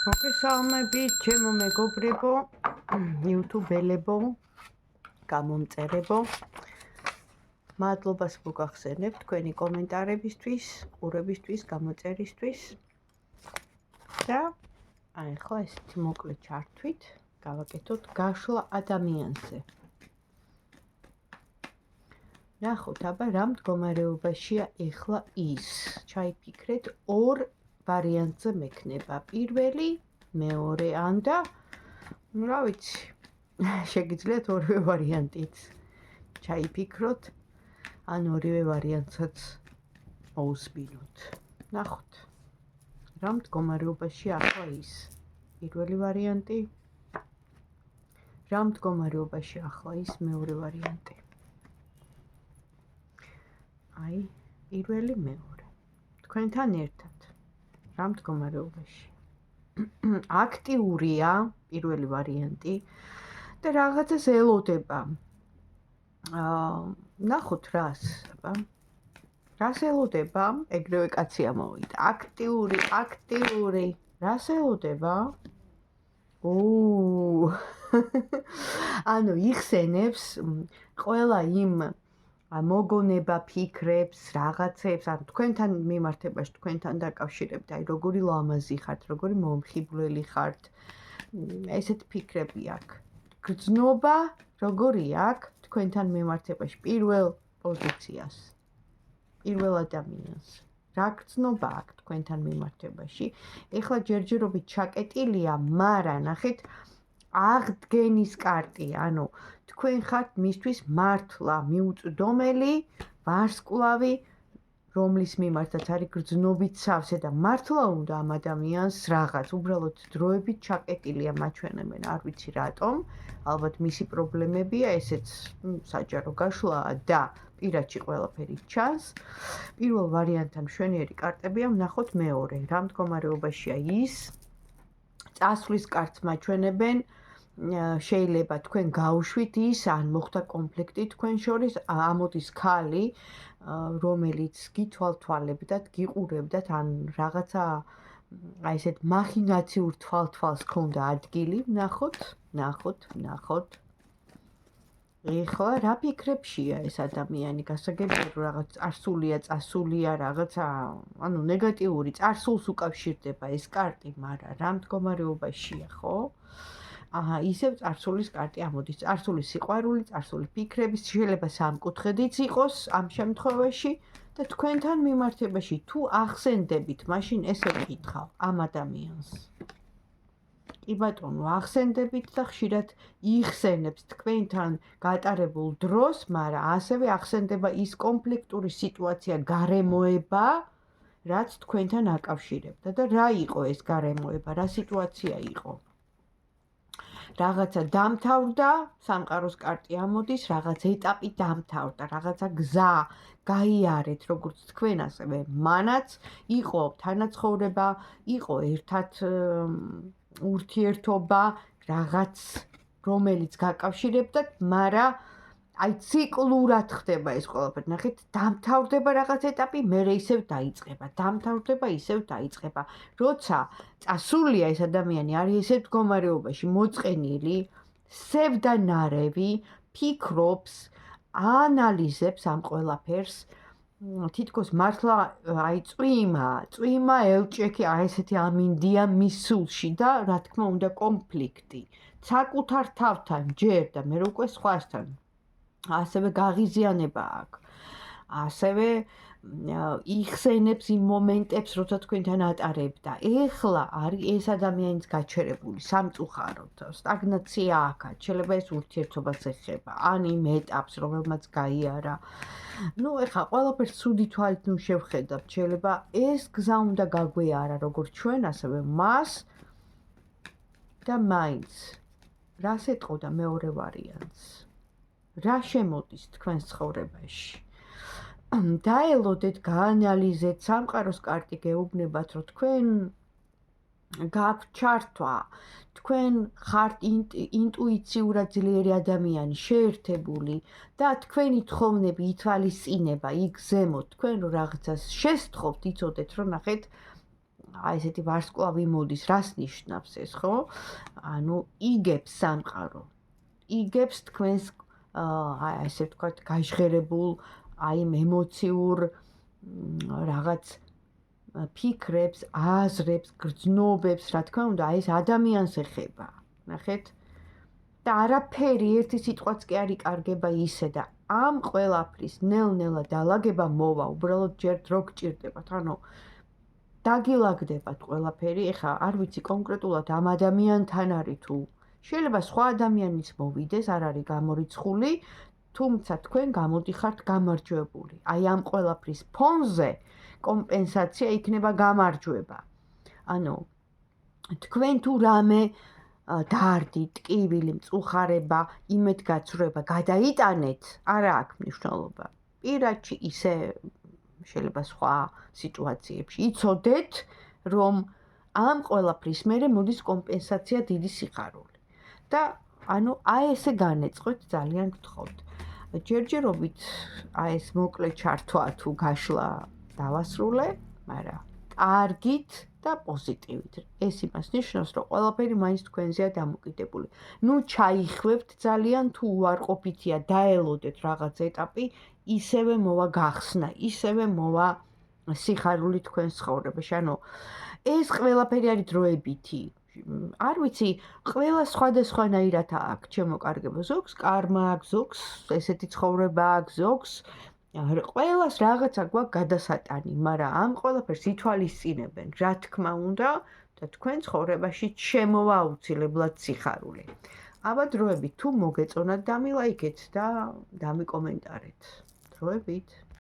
მოგესალმებით, ჩემო მეგობრებო, YouTube-ელებო, გამომწერებო. მადლობას მოგახსენებთ თქვენი კომენტარებისთვის, ყურებისთვის, გამოწერისთვის. და ახლა ესეთი მოკლე ჩართვით გავაკეთოთ გაშლა ადამიანზე. ნახოთ, აბა რა მდგომარეობაშია ეხლა ის. ჩაიფიქრეთ ორ ვარიანტზე მექნება. პირველი, მეორე ან და რა ვიცი, შეგიძლიათ ორივე ვარიანტიც ჩაიფიქროთ, ან ორივე ვარიანტსაც მოусმინოთ. ნახოთ, რა მდგომარეობაში ახლა ის. პირველი ვარიანტი, რა მდგომარეობაში ახლა ის მეორე ვარიანტი. აი, პირველი, მეორე. თქვენთან ერთად. რა მდგომარეობაში. აქტიურია პირველი ვარიანტი და რაღაცას ელოდება. ნახოთ რას, აბა. რას ელოდება? ეგრევე კაცი ამოვიდა. აქტიური. რას ელოდება? ანუ იხსენებს ყველა იმ მოგონება, ფიქრებს, რაღაცებს, ან თქვენთან მიმართებაში, თქვენთან დაკავშირებით, აი როგორი ლამაზი ხართ, როგორი მომხიბვლელი ხართ. ესეთ ფიქრები აქვს. გრძნობა როგორი აქვს თქვენთან მიმართებაში, პირველ პოზიციას, პირველ ადამიანს. რა გრძნობა აქვს თქვენთან მიმართებაში? ეხლა ჯერჯერობით ჩაკეტილია, მაგრამ ნახეთ, აღდგენის კარტია, ანუ თქვენ ხართ მისთვის მართლა მიუწვდომელი ვარსკვლავი, რომლის მიმართაც არის გრძნობით სავსე და მართლა უნდა ამ ადამიანს რაღაც, უბრალოდ დროებით ჩაკეტილია მაჩვენებენ, არ ვიცი რატომ, ალბათ მისი პრობლემებია, ესეც საჯარო გაშლაა და პირადში ყველაფერი ჩანს. პირველ ვარიანტთან მშვენიერი კარტებია, ვნახოთ მეორე, რა მდგომარეობაშია ის. წასვლის კარტს მაჩვენებენ, შეიძლება თქვენ გაუშვით ის, ან მოხდა კონფლიქტი თქვენ შორის, ამოდის ქალი, რომელიც გითვალთვალებდათ, გიყურებდათ, ან რაღაცა აი ესეთ მახინაციურ თვალთვალს ქონდა ადგილი, ვნახოთ. ეხლა რა ფიქრებშია ეს ადამიანი? გასაგებია რომ რაღაც წასულია, რაღაცა, ანუ ნეგატიური წარსულს უკავშირდება ეს კარტი, მაგრამ რა მდგომარეობაშია, ხო? ისევ წარსულის კარტი ამოდის, წარსულის სიყვარული, წარსული ფიქრები, შეიძლება სამკუთხედიც იყოს ამ შემთხვევაში და თქვენთან მიმართებაში თუ ახსენდებით, მაშინ ესე ვკითხავ ამ ადამიანს. კი ბატონო, ახსენდებით და ხშირად იხსენებს თქვენთან გატარებულ დროს, მაგრამ ასევე ახსენდება ის კონფლიქტური სიტუაცია, გარემოება, რაც თქვენთან აკავშირებდა და რა იყო ეს გარემოება, რა სიტუაცია იყო? რაღაცა დამთავრდა, სამყაროს კარტი ამოდის, რაღაც ეტაპი დამთავრდა, რაღაცა გზა გაიარეთ, როგორც თქვენ, ასევე მანაც იყო თანაცხოვრება, იყო ერთად ურთიერთობა, რაღაც რომელიც გაკავშირებდათ, მაგრამ აი ციკლურად ხდება ეს ყველაფერი. ნახეთ, დამთავრდება რაღაც ეტაპი, მერე ისევ დაიწყება. დამთავრდება, ისევ დაიწყება. როცა წასულია ეს ადამიანი, არის ესეთ მდგომარეობაში, მოწყენილი, სევდანარევი, ფიქრობს, ანალიზებს ამ ყველაფერს. თითქოს მართლა აი წვიმა ელჭექი, აი ესეთი ამინდია მის სულში და რა თქმა უნდა კონფლიქტი. საკუთარ თავთან ჯერ და მე უკვე სხვასთან. ასევე გაღიზიანება აქვს. ასევე იხსენებს იმ მომენტებს, როცა თქვენთან ატარებდა. ეხლა არის ეს ადამიანის გაჩერებული, სამწუხაროდ, სტაგნაცია აქვს, შეიძლება ეს ურთიერთობას ეხება, ან იმ ეტაპს, რომელმაც გაიარა. ეხლა ყველაფერს ცუდი თვალით შევხედავთ, შეიძლება ეს გზა უნდა გაგვეარა, როგორც ჩვენ, ასევე მას და მაინც. რას ეტყოდა მეორე ვარიანტს? რა შემოდის თქვენს ცხოვრებაში? დაელოდეთ, გაანალიზეთ, სამყაროს კარტი გეუბნებათ, რომ თქვენ გაქვთ ჩართვა, თქვენ ხართ ინტუიციურად ძლიერი ადამიანი, შეერთებული და თქვენი თხოვნები ითვალისწინება იქ ზემოთ, თქვენ რომ რაღაცას შესთხოვთ, იცოდეთ, რომ ნახეთ, აი ესეთი ვარსკვლავი მოდის, რას ნიშნავს ეს, ხო? ანუ იგებს სამყარო. იგებს თქვენს აი ესე ვთქვათ, გაჟღერებულ, აი ემოციურ რაღაც ფიქრებს, აზრებს, გრძნობებს, რა თქმა უნდა, აი ეს ადამიანს ეხება. ნახეთ? და არაფერი ერთი სიტყვაც კი არ იკარგება ისე და ამ ყველაფრის ნელ-ნელა დალაგება მოვა, უბრალოდ ჯერ დრო გჭირდებათ, ანუ დაგილაგდებათ ყველაფერი, ეხლა არ ვიცი კონკრეტულად ამ ადამიანთან არის თუ შეიძლება სხვა ადამიანიც მოვიდეს, არ არის გამორიცხული, თუმცა თქვენ გამოდიხართ გამარჯვებული. აი ამ ყველაფრის ფონზე კომპენსაცია იქნება გამარჯვება. ანუ თქვენ თუ რამე დარდით, ტკივილი, მწუხარება, იმედგაცრუება გადაიტანეთ, არა აქვს მნიშვნელობა. პირადში ისე შეიძლება სხვა სიტუაციებში იცოდეთ, რომ ამ ყველაფრის მერე მოდის კომპენსაცია დიდი სიხარული. და ანუ აი ესე განეწყვეთ, ძალიან გთხოვთ. ჯერჯერობით აი ეს მოკლე ჩართვა თუ გაშლა დავასრულე, მაგრამ კარგით და პოზიტივით. ეს იმას ნიშნავს, რომ ყველაფერი მაინც თქვენზეა დამოკიდებული. ნუ ჩაიხვევთ ძალიან თუ უარყოფითია, დაელოდეთ რაღაც ეტაპი, ისევე მოვა გახსნა, ისევე მოვა სიხარული თქვენ ცხოვრებაში. ანუ ეს ყველაფერი არის დროებითი. არ ვიცი, ყველა სხვადასხვანაირად აქვს ჩემო კარგებო. ზოგს კარმა აქვს, ზოგს ესეთი ცხოვრება აქვს, ზოგს ყველას რაღაცა გვაქვს გადასატანი, მაგრამ ამ ყველაფერს ითვალისწინებენ, რა თქმა უნდა, და თქვენ ცხოვრებაში შემოვა აუცილებლად სიხარული. აბა დროებით თუ მოგეწონათ, დამილაიქეთ და დამიკომენტარეთ. დროებით.